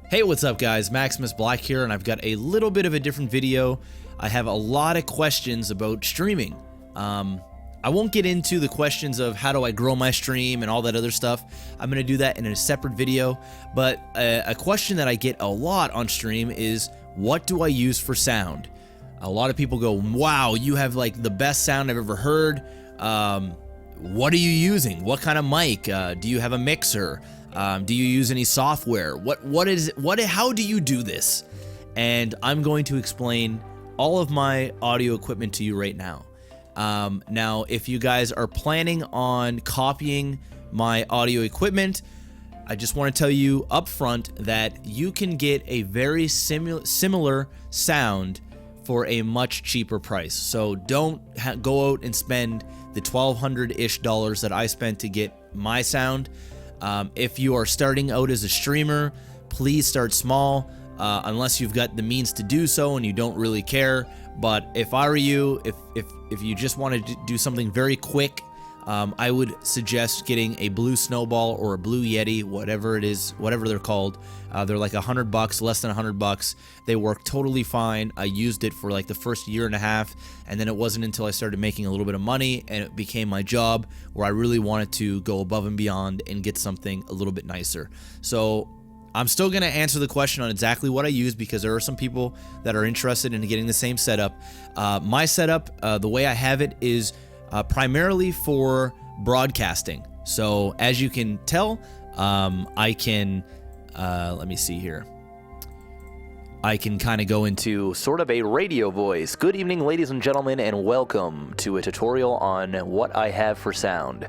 Hey, what's up guys? MaximusBlack here, and I've got a little bit of a different video. I have a lot of questions about streaming. I won't get into the questions of how do I grow my stream and all that other stuff. I'm going to do that in a separate video, but a question that I get a lot on stream is, what do I use for sound? A lot of people go, wow, you have like the best sound I've ever heard. What are you using? What kind of mic? Do you have a mixer? Do you use any software? How do you do this? And I'm going to explain all of my audio equipment to you right now. Now, if you guys are planning on copying my audio equipment, I just want to tell you up front that you can get a very similar sound for a much cheaper price. So don't go out and spend the $1,200-ish that I spent to get my sound. If you are starting out as a streamer, please start small, unless you've got the means to do so and you don't really care. But if I were you, if you just want to do something very quick, I would suggest getting a Blue Snowball or a Blue Yeti, whatever it is, whatever they're called. They're like $100, less than $100. They work totally fine. I used it for like the first year and a half, and then it wasn't until I started making a little bit of money and it became my job where I really wanted to go above and beyond and get something a little bit nicer. So I'm still going to answer the question on exactly what I use, because there are some people that are interested in getting the same setup. My setup, the way I have it, is primarily for broadcasting. So as you can tell, I can, let me see here. I can kind of go into sort of a radio voice. Good evening, ladies and gentlemen, and welcome to a tutorial on what I have for sound.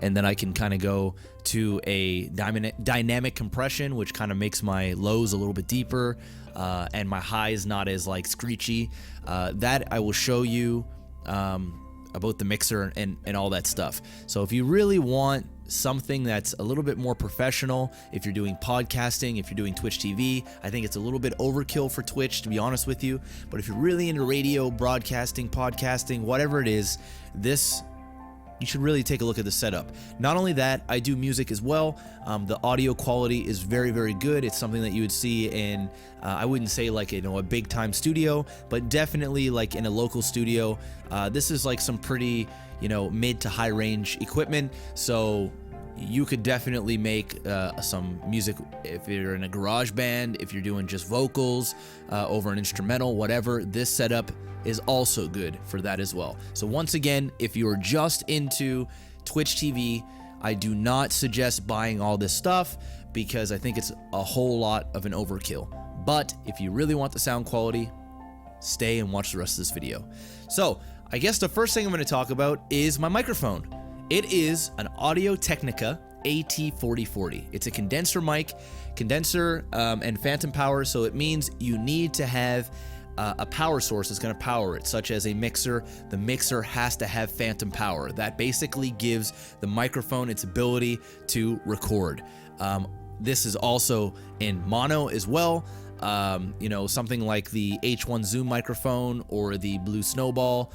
And then I can kind of go to a dynamic compression, which kind of makes my lows a little bit deeper, and my highs not as like screechy. That I will show you about the mixer and all that stuff. So if you really want something that's a little bit more professional, if you're doing podcasting, if you're doing Twitch TV, I think it's a little bit overkill for Twitch, to be honest with you. But if you're really into radio, broadcasting, podcasting, whatever it is, you should really take a look at the setup. Not only that, I do music as well. The audio quality is very, very good. It's something that you would see in, I wouldn't say like, a big time studio, but definitely like in a local studio. This is like some pretty, mid to high range equipment. So you could definitely make some music if you're in a garage band, if you're doing just vocals over an instrumental, whatever. This setup is also good for that as well. So once again, if you're just into Twitch TV, I do not suggest buying all this stuff, because I think it's a whole lot of an overkill. But if you really want the sound quality, stay and watch the rest of this video. So I guess the first thing I'm going to talk about is my microphone. It is an Audio-Technica AT4040. It's a condenser mic, and phantom power, so it means you need to have a power source that's going to power it, such as a mixer. The mixer has to have phantom power. That basically gives the microphone its ability to record. This is also in mono as well. Something like the H1 Zoom microphone or the Blue Snowball,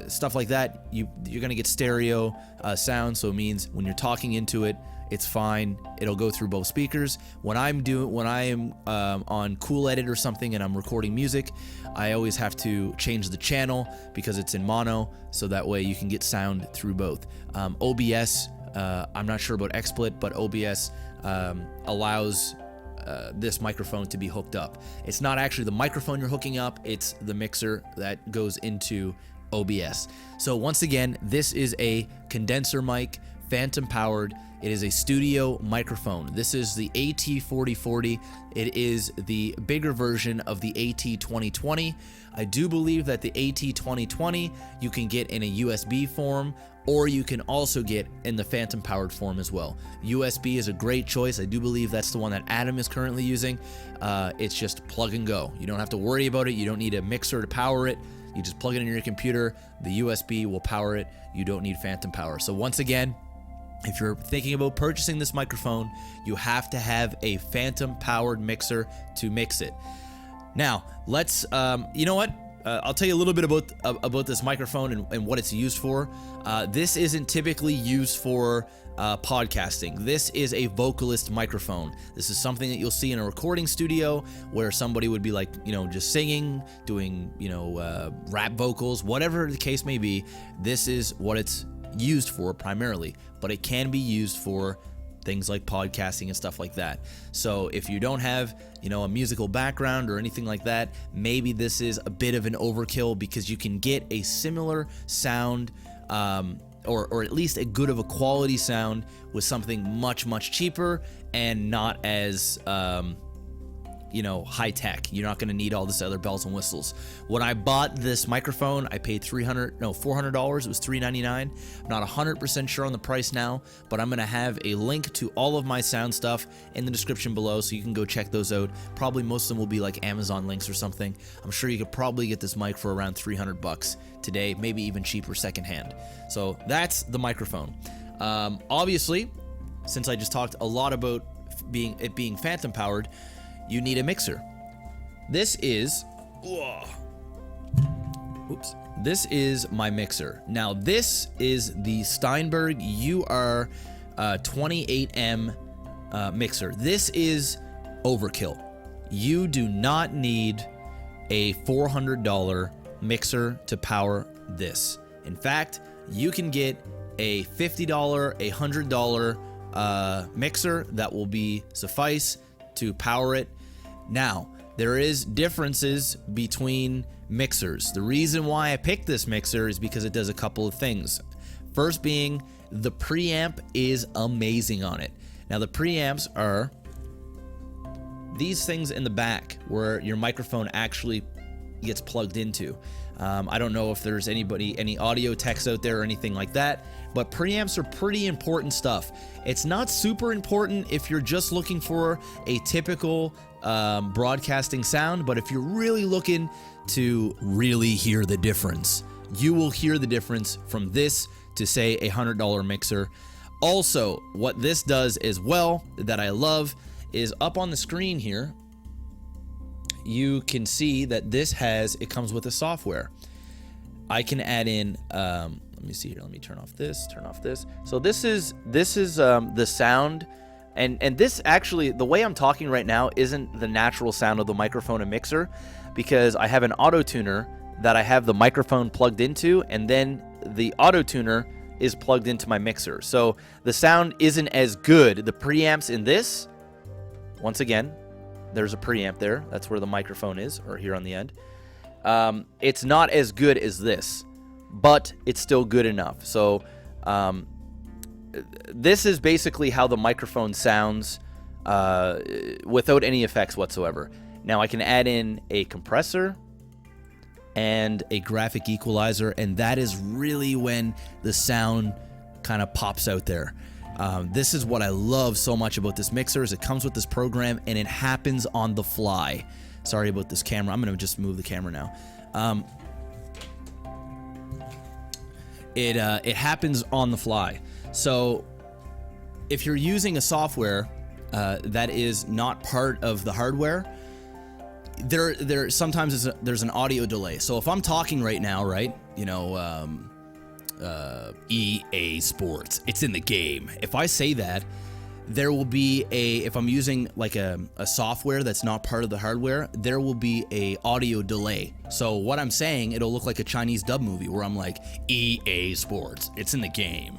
stuff like that. You're going to get stereo sound, so it means when you're talking into it, it's fine. It'll go through both speakers. When I am on Cool Edit or something and I'm recording music, I always have to change the channel because it's in mono, so that way you can get sound through both. OBS, I'm not sure about XSplit, but OBS allows this microphone to be hooked up. It's not actually the microphone you're hooking up, it's the mixer that goes into OBS. So once again, this is a condenser mic, phantom powered. It is a studio microphone. This is the AT4040. It is the bigger version of the AT2020. I do believe that the AT2020 you can get in a USB form, or you can also get in the phantom powered form as well. USB is a great choice. I do believe that's the one that Adam is currently using. It's just plug and go. You don't have to worry about it. You don't need a mixer to power it. You just plug it in your computer. The USB will power it. You don't need phantom power. So once again, if you're thinking about purchasing this microphone, you have to have a phantom powered mixer to mix it. Now, let's, you know what? I'll tell you a little bit about this microphone and what it's used for. This isn't typically used for podcasting. This is a vocalist microphone. This is something that you'll see in a recording studio where somebody would be like, just singing, doing, rap vocals, whatever the case may be. This is what it's used for primarily, but it can be used for things like podcasting and stuff like that. So if you don't have, a musical background or anything like that, maybe this is a bit of an overkill, because you can get a similar sound, or at least a good of a quality sound with something much, much cheaper and not as, high tech. You're not going to need all this other bells and whistles. When I bought this microphone, I paid $400. It was $399. I'm not 100% sure on the price now, but I'm going to have a link to all of my sound stuff in the description below, so you can go check those out. Probably most of them will be like Amazon links or something. I'm sure you could probably get this mic for around $300 today, maybe even cheaper secondhand. So that's the microphone. Obviously, since I just talked a lot about it being phantom powered, you need a mixer. This is my mixer. Now, this is the Steinberg UR 28M mixer. This is overkill. You do not need a $400 mixer to power this. In fact, you can get a $50, a $100 mixer that will be suffice to power it. Now, there is differences between mixers. The reason why I picked this mixer is because it does a couple of things. First being, the preamp is amazing on it. Now, the preamps are these things in the back where your microphone actually gets plugged into. I don't know if there's any audio techs out there or anything like that, but preamps are pretty important stuff. It's not super important if you're just looking for a typical broadcasting sound, but if you're really looking to really hear the difference, you will hear the difference from this to, say, a $100 mixer. Also, what this does as well that I love is up on the screen here, you can see that it comes with a software. I can add in, let me see here. Let me turn off this. So this is the sound, and this actually, the way I'm talking right now isn't the natural sound of the microphone and mixer, because I have an auto tuner that I have the microphone plugged into, and then the auto tuner is plugged into my mixer. So the sound isn't as good. The preamps in this, once again, there's a preamp there. That's where the microphone is, or here on the end. It's not as good as this, but it's still good enough. So this is basically how the microphone sounds without any effects whatsoever. Now I can add in a compressor and a graphic equalizer, and that is really when the sound kind of pops out there. This is what I love so much about this mixer, is it comes with this program and it happens on the fly. Sorry about this camera. I'm going to just move the camera now. It happens on the fly. So if you're using a software that is not part of the hardware, there sometimes there's an audio delay. So if I'm talking right now, right, EA Sports, it's in the game. If I say that, there will be if I'm using like a software that's not part of the hardware, there will be a audio delay. So what I'm saying, it'll look like a Chinese dub movie where I'm like, EA Sports, it's in the game,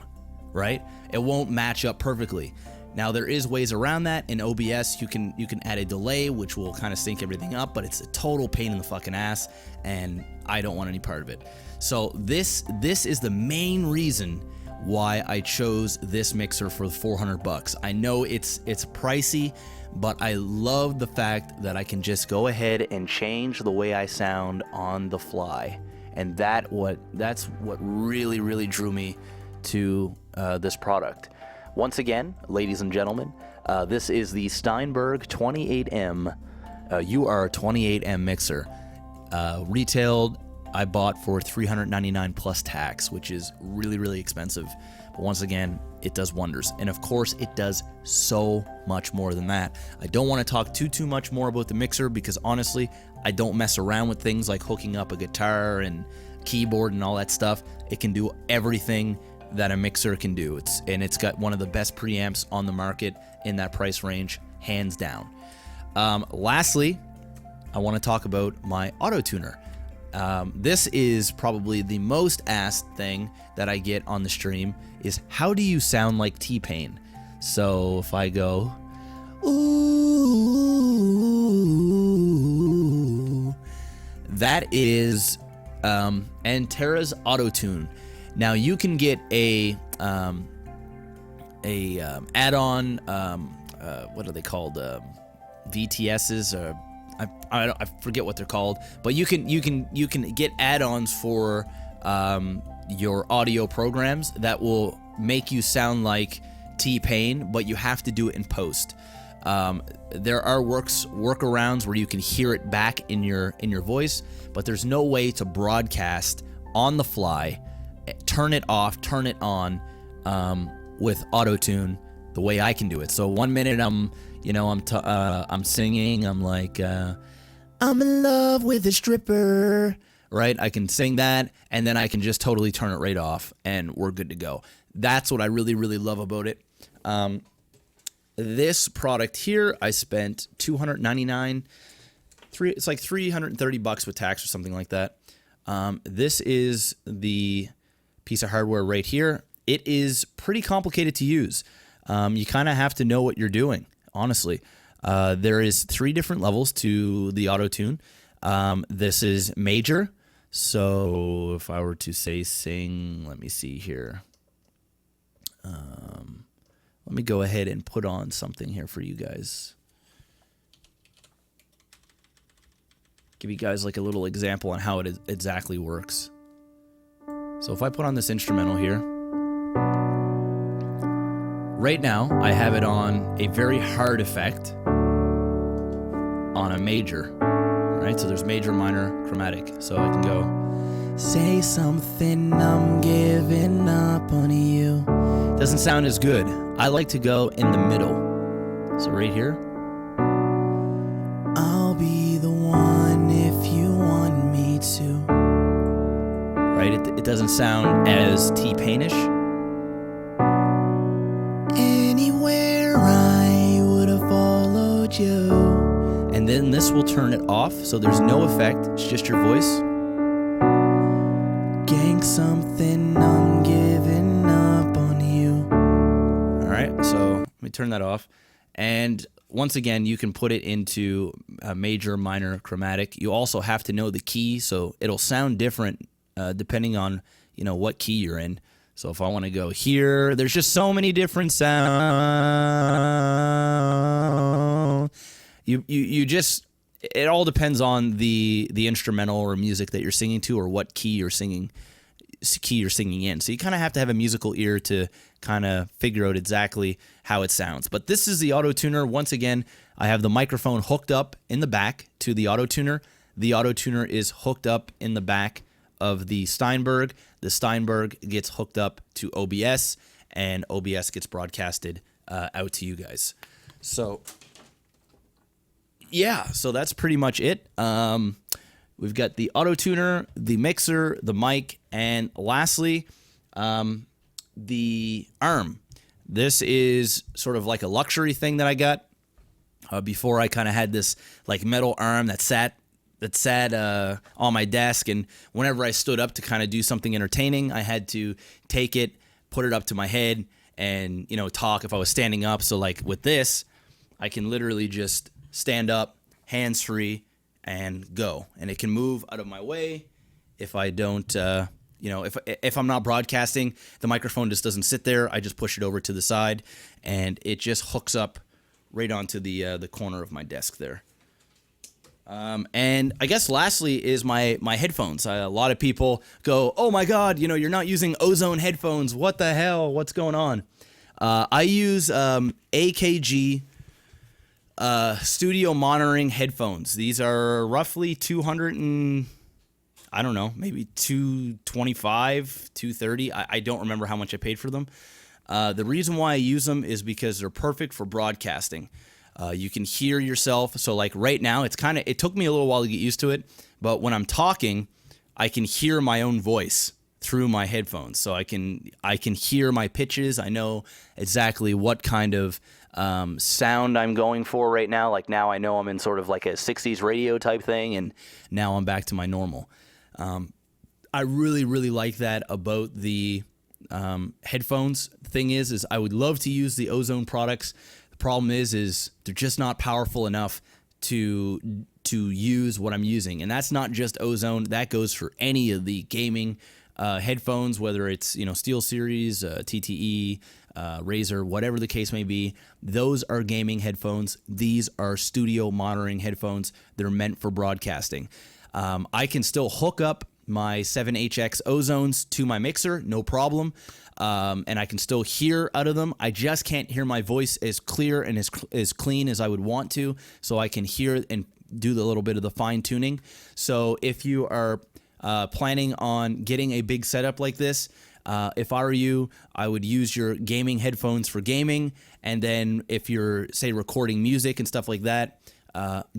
right? It won't match up perfectly. Now there is ways around that. In OBS, you can add a delay, which will kind of sync everything up, but it's a total pain in the fucking ass, and I don't want any part of it. So this is the main reason why I chose this mixer for $400. I know it's pricey, but I love the fact that I can just go ahead and change the way I sound on the fly, and that's what really, really drew me to this product. Once again, ladies and gentlemen, this is the Steinberg 28M UR 28M mixer, retailed I bought for $399 plus tax, which is really, really expensive. But once again, it does wonders. And of course, it does so much more than that. I don't want to talk too much more about the mixer because honestly, I don't mess around with things like hooking up a guitar and keyboard and all that stuff. It can do everything that a mixer can do. It's got one of the best preamps on the market in that price range, hands down. Lastly, I want to talk about my auto tuner. This is probably the most asked thing that I get on the stream is how do you sound like T-Pain? So if I go, ooh, that is Antera's autotune. Now you can get a add-on, what are they called? VTSs or I forget what they're called, but you can get add-ons for your audio programs that will make you sound like T-Pain, but you have to do it in post. There are workarounds where you can hear it back in your voice, but there's no way to broadcast on the fly, turn it off, turn it on with autotune the way I can do it. So 1 minute I'm singing, I'm like, I'm in love with a stripper, right? I can sing that, and then I can just totally turn it right off, and we're good to go. That's what I really, really love about it. This product here, I spent $299. It's like $330 with tax or something like that. This is the piece of hardware right here. It is pretty complicated to use. You kind of have to know what you're doing, honestly. There is 3 different levels to the auto-tune. This is major. So if I were to say sing, let me see here. Let me go ahead and put on something here for you guys. Give you guys like a little example on how it exactly works. So if I put on this instrumental here, right now I have it on a very hard effect on a major, right? So there's major, minor, chromatic. So I can go, say something, I'm giving up on you. Doesn't sound as good. I like to go in the middle. So right here, I'll be the one if you want me to. Right? It doesn't sound as T-Painish. Anywhere I would have followed you. And then this will turn it off, so there's no effect. It's just your voice. Gang something, I'm giving up on you. All right, so let me turn that off. And once again, you can put it into a major, minor, chromatic. You also have to know the key, so it'll sound different depending on what key you're in. So if I want to go here, there's just so many different sounds. It all depends on the instrumental or music that you're singing to, or what key you're singing in. So you kind of have to have a musical ear to kind of figure out exactly how it sounds. But this is the auto tuner. Once again, I have the microphone hooked up in the back to the auto tuner. The auto tuner is hooked up in the back of the Steinberg. The Steinberg gets hooked up to OBS, and OBS gets broadcasted out to you guys. So yeah, so that's pretty much it. We've got the auto tuner, the mixer, the mic, and lastly, the arm. This is sort of like a luxury thing that I got. Before I kind of had this like metal arm that sat on my desk, and whenever I stood up to kind of do something entertaining, I had to take it, put it up to my head, and talk if I was standing up. So like with this, I can literally just stand up, hands free, and go, and it can move out of my way if I don't. If I'm not broadcasting, the microphone just doesn't sit there. I just push it over to the side, and it just hooks up right onto the corner of my desk there. And I guess lastly is my headphones. A lot of people go, "Oh my God, you're not using Ozone headphones. What the hell? What's going on?" I use AKG studio monitoring headphones. These are roughly I don't know, maybe $225, $230. I don't remember how much I paid for them. The reason why I use them is because they're perfect for broadcasting. You can hear yourself. So like right now, it took me a little while to get used to it, but when I'm talking, I can hear my own voice through my headphones. So I can hear my pitches. I know exactly what kind of sound I'm going for right now. Like now I know I'm in sort of like a 60s radio type thing, and now I'm back to my normal. I really, really like that about the headphones. The thing is I would love to use the Ozone products. The problem is they're just not powerful enough to use what I'm using. And that's not just Ozone. That goes for any of the gaming headphones, whether it's, SteelSeries, TTE, Razer, whatever the case may be. Those are gaming headphones. These are studio monitoring headphones. They're meant for broadcasting. I can still hook up my 7HX Ozones to my mixer, no problem. And I can still hear out of them. I just can't hear my voice as clear and as clean as I would want to, so I can hear and do the little bit of the fine tuning. So if you are planning on getting a big setup like this, if I were you, I would use your gaming headphones for gaming, and then if you're, say, recording music and stuff like that,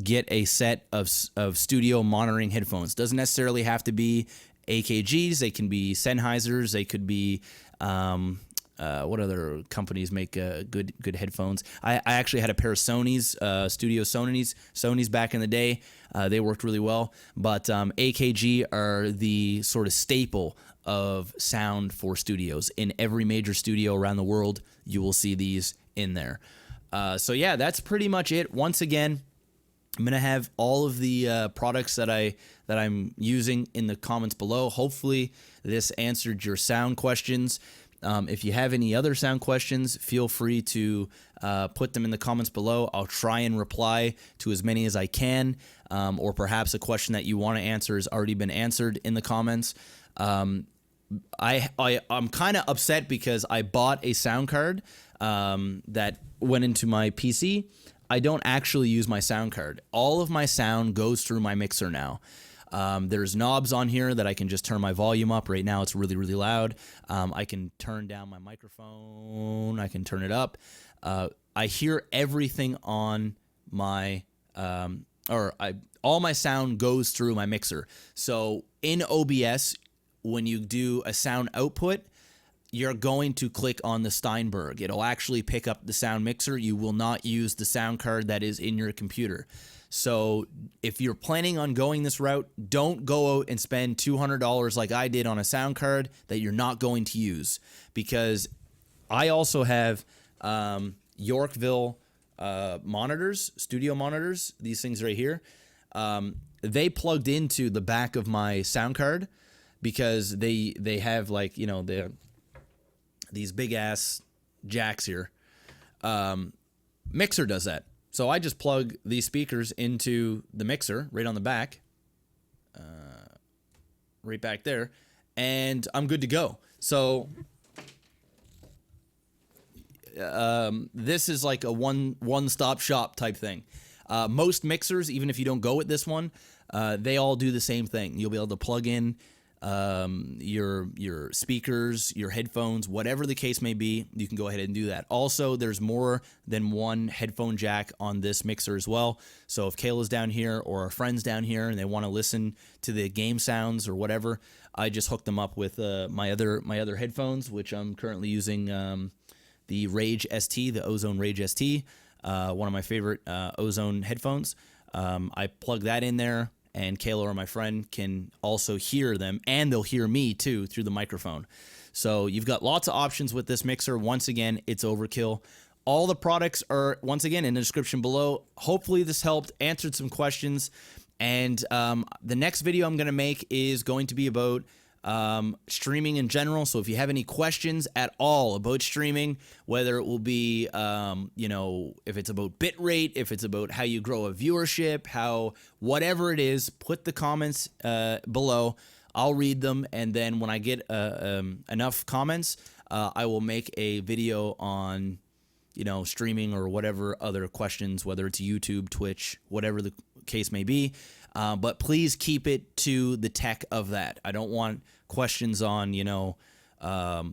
get a set of studio monitoring headphones. Doesn't necessarily have to be AKGs. They can be Sennheisers. They could be what other companies make good headphones? I actually had a pair of Sony's, Studio Sony's back in the day. They worked really well. But AKG are the sort of staple of sound for studios. In every major studio around the world, you will see these in there. So yeah, that's pretty much it. Once again, I'm gonna have all of the products that I'm using in the comments below. Hopefully, this answered your sound questions. If you have any other sound questions, feel free to put them in the comments below. I'll try and reply to as many as I can, or perhaps a question that you want to answer has already been answered in the comments. I'm kind of upset because I bought a sound card that went into my PC. I don't actually use my sound card. All of my sound goes through my mixer now. There's knobs on here that I can just turn my volume up. Right now it's really, really loud. I can turn down my microphone. I can turn it up. I hear everything on my, all my sound goes through my mixer. So in OBS, when you do a sound output, you're going to click on the Steinberg. It'll actually pick up the sound mixer. You will not use the sound card that is in your computer. So if you're planning on going this route, don't go out and spend $200 like I did on a sound card that you're not going to use. Because I also have Yorkville monitors, studio monitors, these things right here. They plugged into the back of my sound card because they have, like, these big ass jacks here. Mixer does that. So I just plug these speakers into the mixer right on the back, right back there, and I'm good to go. So this is like a one-stop shop type thing. Most mixers, even if you don't go with this one, they all do the same thing. You'll be able to plug in your speakers, your headphones, whatever the case may be, you can go ahead and do that. Also, there's more than one headphone jack on this mixer as well. So if Kayla's down here or our friends down here and they want to listen to the game sounds or whatever, I just hook them up with my other headphones, which I'm currently using the Rage ST, the Ozone Rage ST, one of my favorite Ozone headphones. I plug that in there, and Kayla or my friend can also hear them, and they'll hear me too through the microphone. So you've got lots of options with this mixer. Once again, it's overkill. All the products are, once again, in the description below. Hopefully this helped, answered some questions. And the next video I'm going to make is going to be about streaming in general. So if you have any questions at all about streaming, whether it will be, if it's about bitrate, if it's about how you grow a viewership, whatever it is, put the comments below. I'll read them, and then when I get enough comments, I will make a video on, streaming or whatever other questions, whether it's YouTube, Twitch, whatever the case may be. But please keep it to the tech of that. I don't want questions on,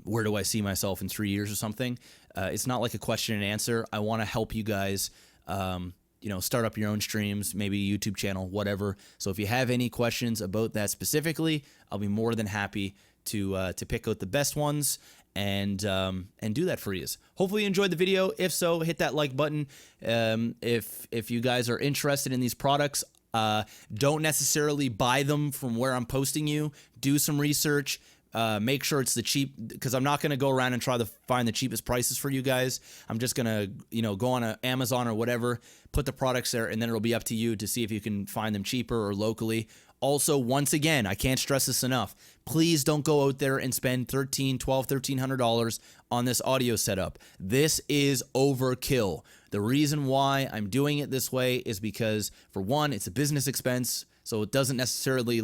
where do I see myself in 3 years or something. It's not like a question and answer. I want to help you guys, start up your own streams, maybe a YouTube channel, whatever. So if you have any questions about that specifically, I'll be more than happy to pick out the best ones and do that for you. Hopefully you enjoyed the video. If so, hit that like button. If you guys are interested in these products, don't necessarily buy them from where I'm posting you. Do some research. Make sure it's the cheap, because I'm not going to go around and try to find the cheapest prices for you guys. I'm just going to, go on Amazon or whatever, put the products there, and then it'll be up to you to see if you can find them cheaper or locally. Also, once again, I can't stress this enough. Please don't go out there and spend $1,300 on this audio setup. This is overkill. The reason why I'm doing it this way is because, for one, it's a business expense, so it doesn't necessarily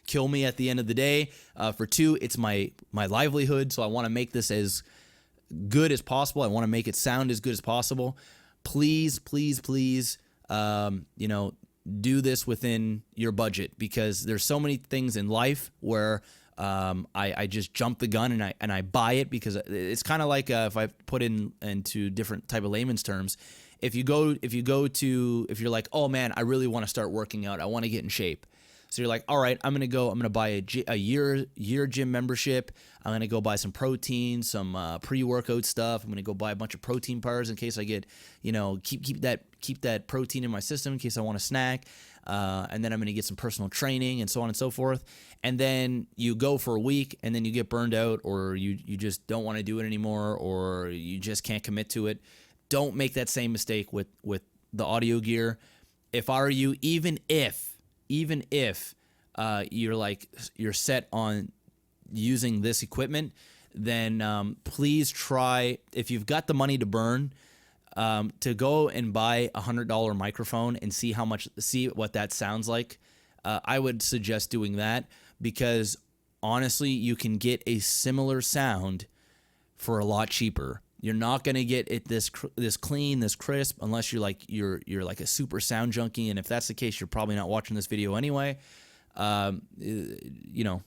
kill me at the end of the day. For two, it's my livelihood, so I want to make this as good as possible. I want to make it sound as good as possible. Please, please, please, do this within your budget, because there's so many things in life where I just jump the gun and I buy it, because it's kind of like if I put into different type of layman's terms. If you're like, oh man, I really want to start working out, I want to get in shape. So you're like, all right, I'm gonna buy a year gym membership. I'm gonna go buy some protein, some pre-workout stuff. I'm gonna go buy a bunch of protein bars in case I get, keep that protein in my system in case I want to snack. And then I'm gonna get some personal training and so on and so forth. And then you go for a week and then you get burned out, or you just don't want to do it anymore, or you just can't commit to it. Don't make that same mistake with the audio gear. If I were you, even if you're set on using this equipment, then please try, if you've got the money to burn, to go and buy a $100 microphone and see what that sounds like. I would suggest doing that, because honestly, you can get a similar sound for a lot cheaper. You're not going to get it this clean, this crisp, unless you're like a super sound junkie. And if that's the case, you're probably not watching this video anyway. I know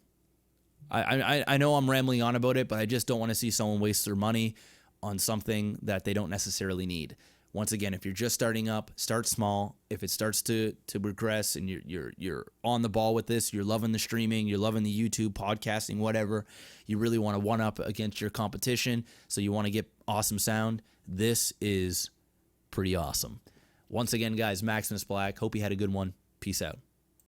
I'm rambling on about it, but I just don't want to see someone waste their money on something that they don't necessarily need. Once again, if you're just starting up, start small. If it starts to progress and you're on the ball with this, you're loving the streaming, you're loving the YouTube, podcasting, whatever, you really want to one up against your competition, so you want to get awesome sound, this is pretty awesome. Once again, guys, MaximusBlack. Hope you had a good one. Peace out.